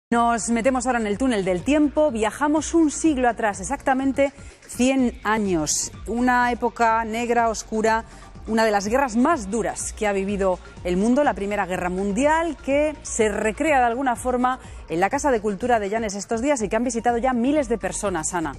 Nos metemos ahora en el túnel del tiempo, viajamos un siglo atrás, exactamente 100 años, una época negra, oscura, una de las guerras más duras que ha vivido el mundo, la Primera Guerra Mundial, que se recrea de alguna forma en la Casa de Cultura de Llanes estos días y que han visitado ya miles de personas, Ana.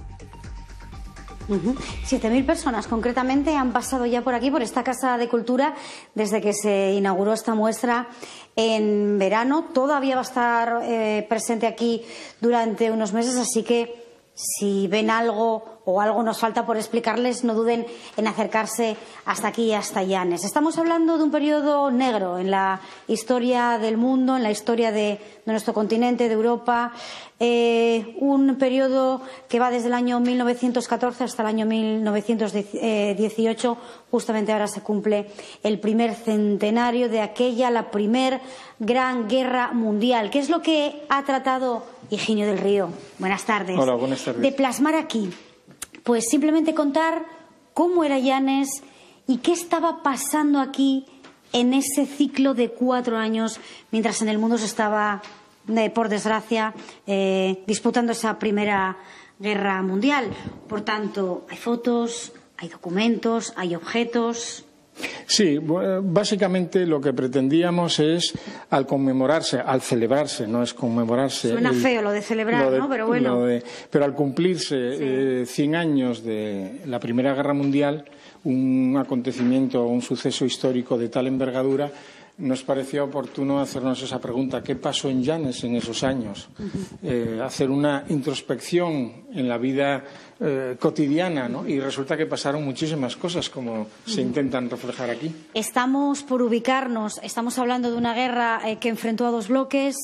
7.000 personas concretamente han pasado ya por aquí, por esta Casa de Cultura, desde que se inauguró esta muestra en verano. Todavía va a estar presente aquí durante unos meses, así que si ven algo o algo nos falta por explicarles, no duden en acercarse hasta aquí, hasta Llanes. Estamos hablando de un periodo negro en la historia del mundo, en la historia de nuestro continente, de Europa. Un periodo que va desde el año 1914 hasta el año 1918. Justamente ahora se cumple el primer centenario de aquella, la primer gran guerra mundial. ¿Qué es lo que ha tratado Higinio del Río? Buenas tardes. Hola, buenas tardes. De plasmar aquí. Pues simplemente contar cómo era Llanes y qué estaba pasando aquí en ese ciclo de 4 años, mientras en el mundo se estaba, por desgracia, disputando esa Primera Guerra Mundial. Por tanto, hay fotos, hay documentos, hay objetos. Sí, básicamente lo que pretendíamos es, al conmemorarse, al celebrarse, no es conmemorarse. Suena feo lo de celebrar, ¿no? Pero bueno. Pero al cumplirse 100 años de la Primera Guerra Mundial, un acontecimiento, un suceso histórico de tal envergadura, nos parecía oportuno hacernos esa pregunta: ¿qué pasó en Llanes en esos años? Hacer una introspección en la vida cotidiana, ¿no? Y resulta que pasaron muchísimas cosas, como se intentan reflejar aquí. Estamos por ubicarnos, estamos hablando de una guerra que enfrentó a dos bloques.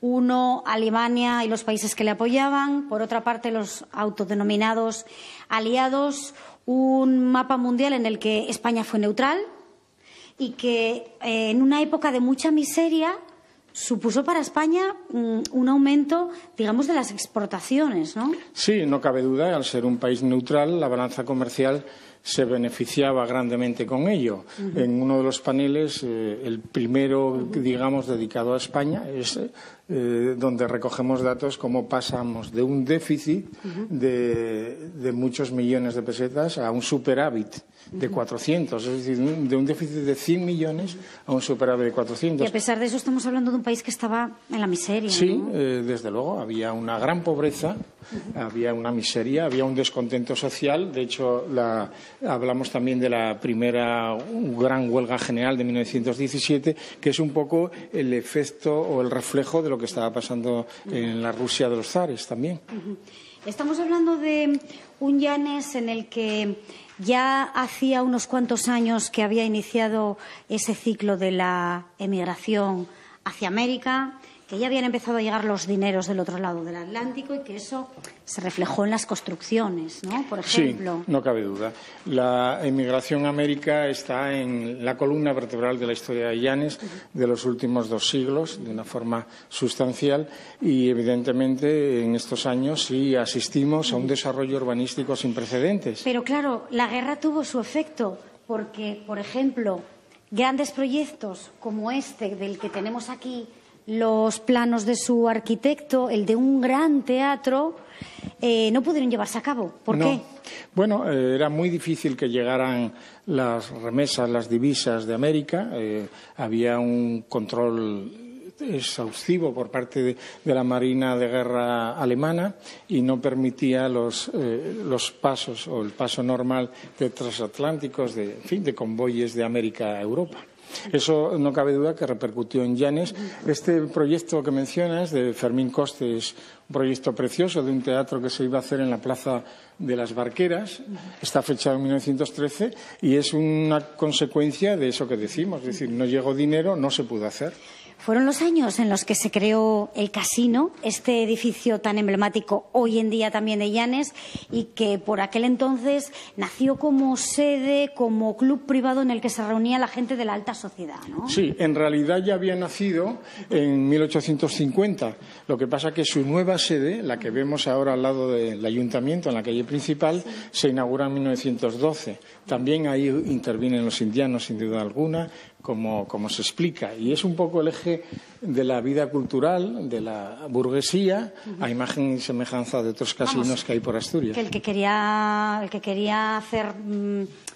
Uno, Alemania y los países que le apoyaban. Por otra parte, los autodenominados aliados. Un mapa mundial en el que España fue neutral y que en una época de mucha miseria supuso para España un aumento, digamos, de las exportaciones, ¿no? Sí, no cabe duda. Al ser un país neutral, la balanza comercial se beneficiaba grandemente con ello. En uno de los paneles, el primero, digamos, dedicado a España, es donde recogemos datos cómo pasamos de un déficit de muchos millones de pesetas a un superávit de 400, es decir, de un déficit de 100 millones a un superávit de 400. Y a pesar de eso estamos hablando de un país que estaba en la miseria, Sí, ¿no? Desde luego, había una gran pobreza, había una miseria, había un descontento social. De hecho, hablamos también de la primera gran huelga general de 1917, que es un poco el efecto o el reflejo de lo que estaba pasando en la Rusia de los zares también. Estamos hablando de un Llanes en el que ya hacía unos cuantos años que había iniciado ese ciclo de la emigración hacia América, que ya habían empezado a llegar los dineros del otro lado del Atlántico y que eso se reflejó en las construcciones, ¿no? Por ejemplo. Sí, no cabe duda. La emigración a América está en la columna vertebral de la historia de Llanes de los últimos 2 siglos, de una forma sustancial, y evidentemente en estos años sí asistimos a un desarrollo urbanístico sin precedentes. Pero claro, la guerra tuvo su efecto porque, por ejemplo, grandes proyectos como este del que tenemos aquí los planos de su arquitecto, el de un gran teatro, no pudieron llevarse a cabo. ¿Por qué? Bueno, era muy difícil que llegaran las remesas, las divisas de América. Había un control exhaustivo por parte de la Marina de Guerra alemana y no permitía los pasos o el paso normal de transatlánticos, de convoyes de América a Europa. Eso no cabe duda que repercutió en Llanes. Este proyecto que mencionas de Fermín Coste es un proyecto precioso de un teatro que se iba a hacer en la Plaza de las Barqueras. Está fechado en 1913 y es una consecuencia de eso que decimos. Es decir, no llegó dinero, no se pudo hacer. Fueron los años en los que se creó el casino, este edificio tan emblemático hoy en día también de Llanes, y que por aquel entonces nació como sede, como club privado en el que se reunía la gente de la alta sociedad, ¿no? Sí, en realidad ya había nacido en 1850. Lo que pasa es que su nueva sede, la que vemos ahora al lado del ayuntamiento, en la calle principal, se inaugura en 1912. También ahí intervienen los indianos, sin duda alguna, como se explica. Y es un poco el eje de la vida cultural, de la burguesía, a imagen y semejanza de otros casinos que hay por Asturias. Que el que quería hacer,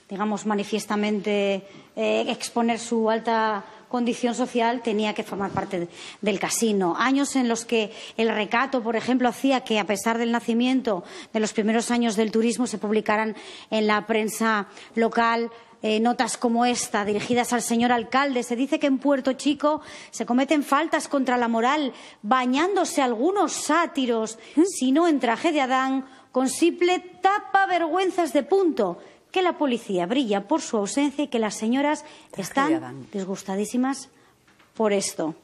digamos, manifiestamente exponer su alta condición social tenía que formar parte del casino. Años en los que el recato, por ejemplo, hacía que, a pesar del nacimiento de los primeros años del turismo, se publicaran en la prensa local notas como esta, dirigidas al señor alcalde. Se dice que en Puerto Chico se cometen faltas contra la moral, bañándose algunos sátiros, si no en traje de Adán, con simple tapavergüenzas de punto. Que la policía brilla por su ausencia y que las señoras están disgustadísimas por esto.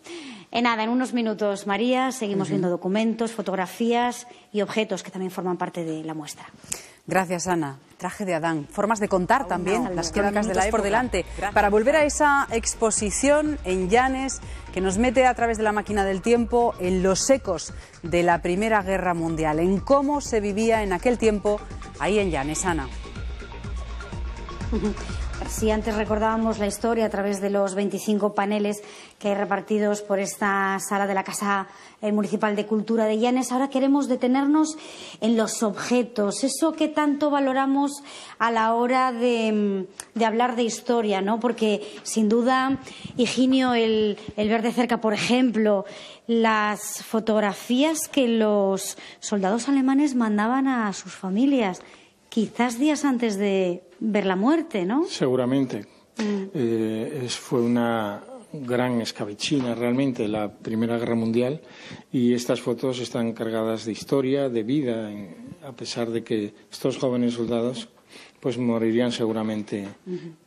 En unos minutos, María, seguimos viendo documentos, fotografías y objetos que también forman parte de la muestra. Gracias, Ana. Traje de Adán. Formas de contar también las crónicas de la época por delante. Gracias. Para volver a esa exposición en Llanes que nos mete a través de la máquina del tiempo en los ecos de la Primera Guerra Mundial, en cómo se vivía en aquel tiempo ahí en Llanes, Ana. Si antes recordábamos la historia a través de los 25 paneles que hay repartidos por esta sala de la Casa Municipal de Cultura de Llanes, ahora queremos detenernos en los objetos, eso que tanto valoramos a la hora de hablar de historia, ¿no? Porque, sin duda, Higinio, el ver de cerca, por ejemplo, las fotografías que los soldados alemanes mandaban a sus familias, quizás días antes de ver la muerte, ¿no? Seguramente. Fue una gran escabechina realmente la Primera Guerra Mundial, y estas fotos están cargadas de historia, de vida, a pesar de que estos jóvenes soldados pues morirían seguramente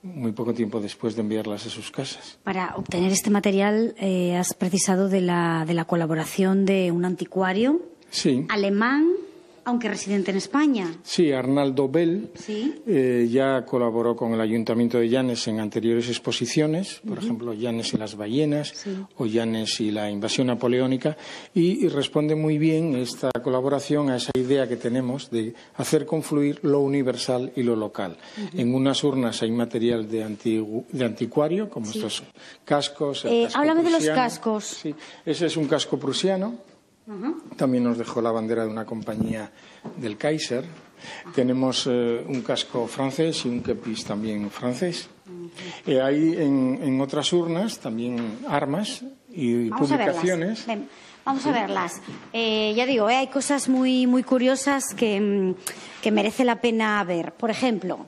muy poco tiempo después de enviarlas a sus casas. Para obtener este material has precisado de la colaboración de un anticuario alemán, aunque residente en España. Sí, Arnaldo Bell ya colaboró con el Ayuntamiento de Llanes en anteriores exposiciones, por ejemplo, Llanes y las ballenas o Llanes y la invasión napoleónica, y responde muy bien esta colaboración a esa idea que tenemos de hacer confluir lo universal y lo local. En unas urnas hay material de anticuario, como estos cascos. Háblame de los cascos. Sí, ese es un casco prusiano. También nos dejó la bandera de una compañía del Kaiser. Tenemos un casco francés y un kepis también francés. Hay en otras urnas también armas y publicaciones. Vamos a verlas. Ya digo, hay cosas muy, muy curiosas que merece la pena ver. Por ejemplo,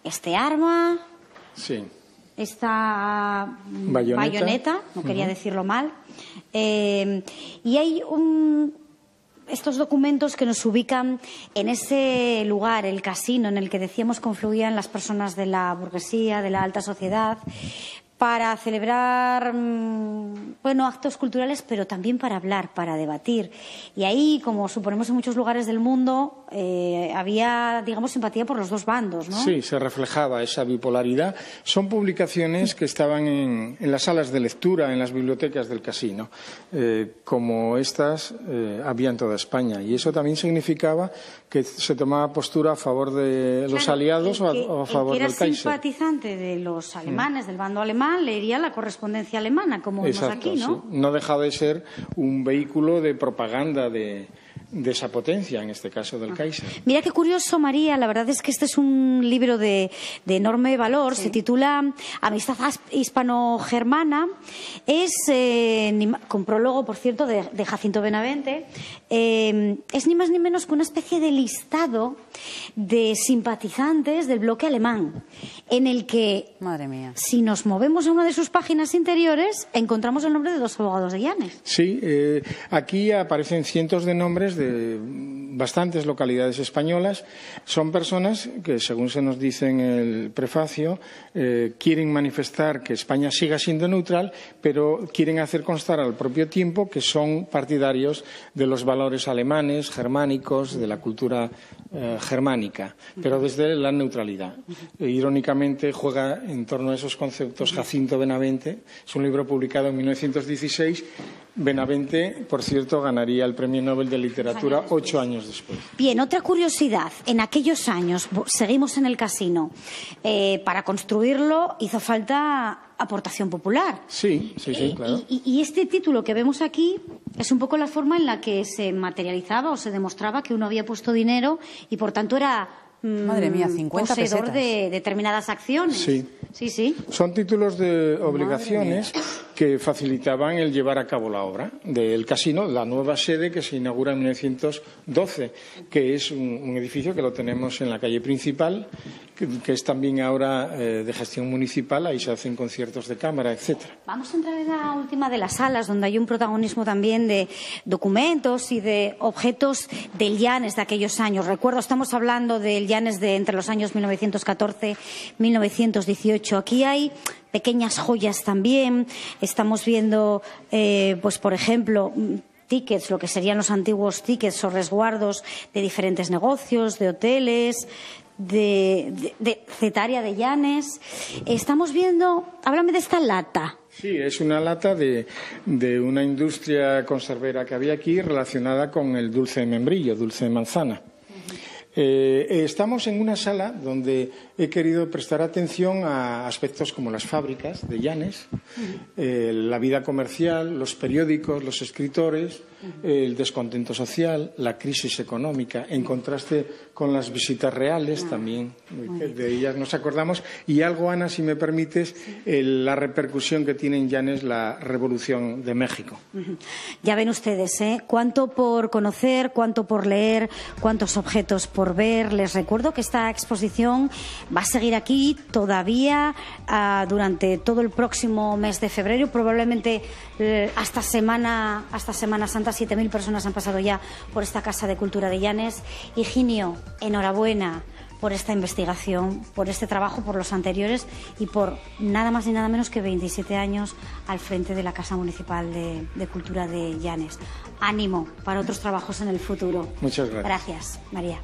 este arma. Sí. Esta bayoneta, no quería decirlo mal. Y hay estos documentos que nos ubican en ese lugar, el casino, en el que decíamos confluían las personas de la burguesía, de la alta sociedad, para celebrar actos culturales, pero también para hablar, para debatir. Y ahí, como suponemos en muchos lugares del mundo, había, digamos, simpatía por los dos bandos, ¿no? Sí, se reflejaba esa bipolaridad. Son publicaciones que estaban en las salas de lectura, en las bibliotecas del casino. Como estas, había en toda España. Y eso también significaba que se tomaba postura a favor de los aliados o a favor del Kaiser. El que era simpatizante de los alemanes, del bando alemán, leería la correspondencia alemana, como vemos aquí, ¿no? Sí. No deja de ser un vehículo de propaganda de esa potencia, en este caso del Kaiser. Mira qué curioso, María, la verdad es que este es un libro de enorme valor, se titula Amistad hispano-germana, es, con prólogo, por cierto, de Jacinto Benavente, es ni más ni menos que una especie de listado de simpatizantes del bloque alemán, en el que, madre mía, si nos movemos a una de sus páginas interiores, encontramos el nombre de dos abogados de Llanes. Sí, aquí aparecen cientos de nombres de bastantes localidades españolas. Son personas que, según se nos dice en el prefacio, quieren manifestar que España siga siendo neutral, pero quieren hacer constar al propio tiempo que son partidarios de los valores alemanes, germánicos, de la cultura germánica, pero desde la neutralidad. Irónicamente, juega en torno a esos conceptos Jacinto Benavente. Es un libro publicado en 1916. Benavente, por cierto, ganaría el Premio Nobel de Literatura 8 años años después. Bien, otra curiosidad. En aquellos años, seguimos en el casino, para construirlo hizo falta aportación popular. Sí, claro. Y este título que vemos aquí es un poco la forma en la que se materializaba o se demostraba que uno había puesto dinero y, por tanto, era madre mía, 50 poseedor pesetas. de determinadas acciones. Sí. Sí. Son títulos de obligaciones que facilitaban el llevar a cabo la obra del casino, la nueva sede que se inaugura en 1912, que es un edificio que lo tenemos en la calle principal, que es también ahora de gestión municipal. Ahí se hacen conciertos de cámara, etcétera. Vamos a entrar en la última de las salas, donde hay un protagonismo también de documentos y de objetos del Llanes de aquellos años. Recuerdo, estamos hablando del Llanes de entre los años 1914 y 1918. Aquí hay pequeñas joyas también. Estamos viendo, pues por ejemplo, tickets, lo que serían los antiguos tickets o resguardos de diferentes negocios, de hoteles, de Cetaria de Llanes. Estamos viendo, háblame de esta lata. Sí, es una lata de una industria conservera que había aquí relacionada con el dulce de membrillo, dulce de manzana. Estamos en una sala donde he querido prestar atención a aspectos como las fábricas de Llanes, la vida comercial, los periódicos, los escritores, el descontento social, la crisis económica, en contraste con las visitas reales también, de ellas nos acordamos, y algo, Ana, si me permites, la repercusión que tiene en Llanes la Revolución de México. Ya ven ustedes, cuánto por conocer, cuánto por leer, cuántos objetos por ver. Les recuerdo que esta exposición va a seguir aquí todavía durante todo el próximo mes de febrero, probablemente hasta Semana Santa. 7.000 personas han pasado ya por esta Casa de Cultura de Llanes. Higinio, enhorabuena por esta investigación, por este trabajo, por los anteriores y por nada más ni nada menos que 27 años al frente de la Casa Municipal de Cultura de Llanes. Ánimo para otros trabajos en el futuro. Muchas gracias. Gracias, María.